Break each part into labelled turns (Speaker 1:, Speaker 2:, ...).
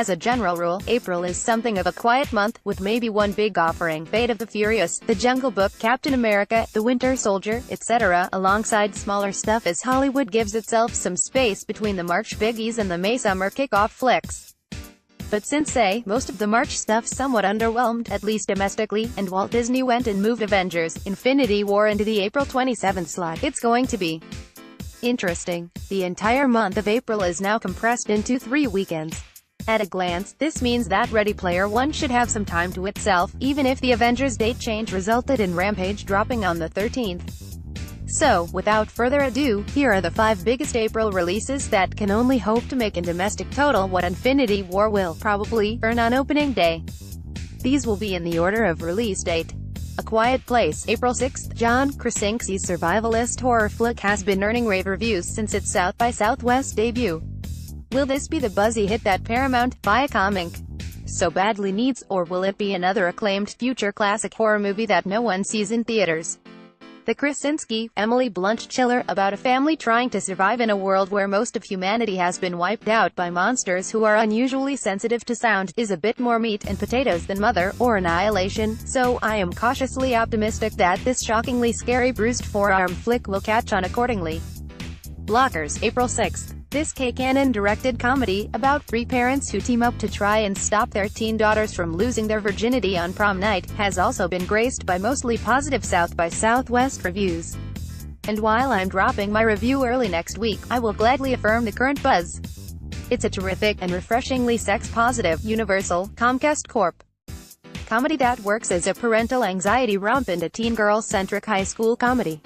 Speaker 1: As a general rule, April is something of a quiet month, with maybe one big offering, Fate of the Furious, The Jungle Book, Captain America, The Winter Soldier, etc., alongside smaller stuff as Hollywood gives itself some space between the March biggies and the May summer kickoff flicks. But since most of the March stuff somewhat underwhelmed, at least domestically, and Walt Disney went and moved Avengers: Infinity War into the April 27th slot, it's going to be interesting. The entire month of April is now compressed into 3 weekends. At a glance, this means that Ready Player One should have some time to itself, even if the Avengers date change resulted in Rampage dropping on the 13th. So, without further ado, here are the 5 biggest April releases that can only hope to make in domestic total what Infinity War will probably earn on opening day. These will be in the order of release date. A Quiet Place, April 6th. John Krasinski's survivalist horror flick has been earning rave reviews since its South by Southwest debut. Will this be the buzzy hit that Paramount, Viacom Inc. so badly needs, or will it be another acclaimed future classic horror movie that no one sees in theaters? The Krasinski, Emily Blunt chiller about a family trying to survive in a world where most of humanity has been wiped out by monsters who are unusually sensitive to sound, is a bit more meat and potatoes than Mother, or Annihilation, so I am cautiously optimistic that this shockingly scary bruised forearm flick will catch on accordingly. Blockers, April 6th. This Kay Cannon-directed comedy, about 3 parents who team up to try and stop their teen daughters from losing their virginity on prom night, has also been graced by mostly positive South by Southwest reviews. And while I'm dropping my review early next week, I will gladly affirm the current buzz. It's a terrific, and refreshingly sex-positive, Universal, Comcast Corp. comedy that works as a parental anxiety romp and a teen girl-centric high school comedy.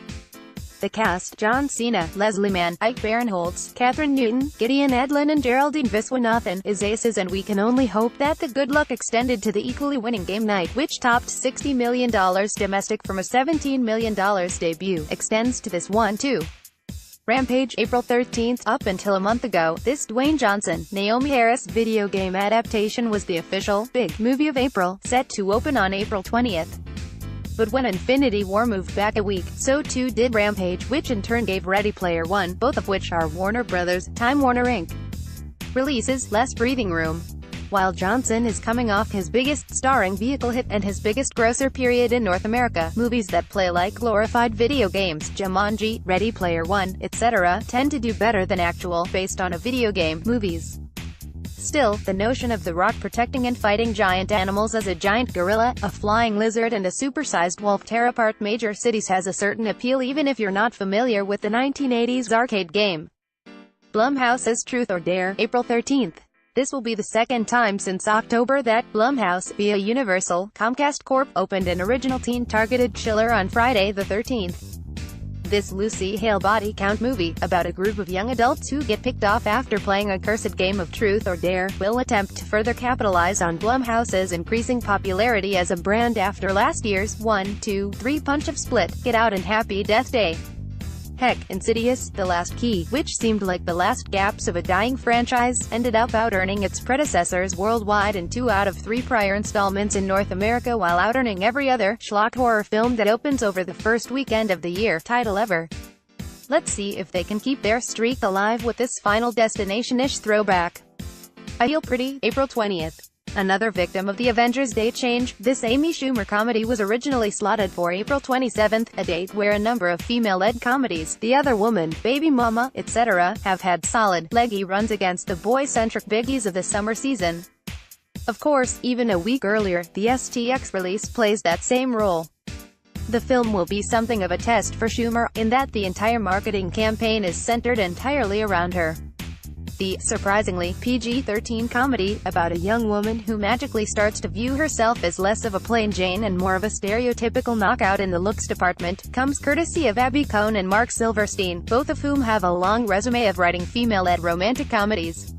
Speaker 1: The cast: John Cena, Leslie Mann, Ike Barinholtz, Catherine Newton, Gideon Edlin and Geraldine Viswanathan is aces, and we can only hope that the good luck extended to the equally winning game night, which topped $60 million domestic from a $17 million debut, extends to this one too. Rampage, April 13th. Up until a month ago, this Dwayne Johnson, Naomi Harris video game adaptation was the official, big movie of April, set to open on April 20th. But when Infinity War moved back a week, so too did Rampage, which in turn gave Ready Player One, both of which are Warner Bros., Time Warner Inc. releases, less breathing room. While Johnson is coming off his biggest starring vehicle hit, and his biggest grosser period in North America, movies that play like glorified video games, Jumanji, Ready Player One, etc., tend to do better than actual, based on a video game, movies. Still, the notion of The Rock protecting and fighting giant animals as a giant gorilla, a flying lizard and a supersized wolf tear apart major cities has a certain appeal even if you're not familiar with the 1980s arcade game. Blumhouse's Truth or Dare, April 13th. This will be the second time since October that Blumhouse, via Universal, Comcast Corp., opened an original teen-targeted chiller on Friday the 13th. This Lucy Hale body count movie, about a group of young adults who get picked off after playing a cursed game of Truth or Dare, will attempt to further capitalize on Blumhouse's increasing popularity as a brand after last year's 1, 2, 3 punch of Split, Get Out and Happy Death Day. Heck, Insidious: The Last Key, which seemed like the last gaps of a dying franchise, ended up out-earning its predecessors worldwide in 2 out of 3 prior installments in North America, while out-earning every other schlock horror film that opens over the first weekend of the year title ever. Let's see if they can keep their streak alive with this Final Destination-ish throwback. I Feel Pretty, April 20th. Another victim of the Avengers date change, this Amy Schumer comedy was originally slotted for April 27th, a date where a number of female-led comedies, The Other Woman, Baby Mama, etc., have had solid, leggy runs against the boy-centric biggies of the summer season. Of course, even a week earlier, the STX release plays that same role. The film will be something of a test for Schumer, in that the entire marketing campaign is centered entirely around her. The, surprisingly, PG-13 comedy, about a young woman who magically starts to view herself as less of a plain Jane and more of a stereotypical knockout in the looks department, comes courtesy of Abby Cohn and Mark Silverstein, both of whom have a long resume of writing female-led romantic comedies.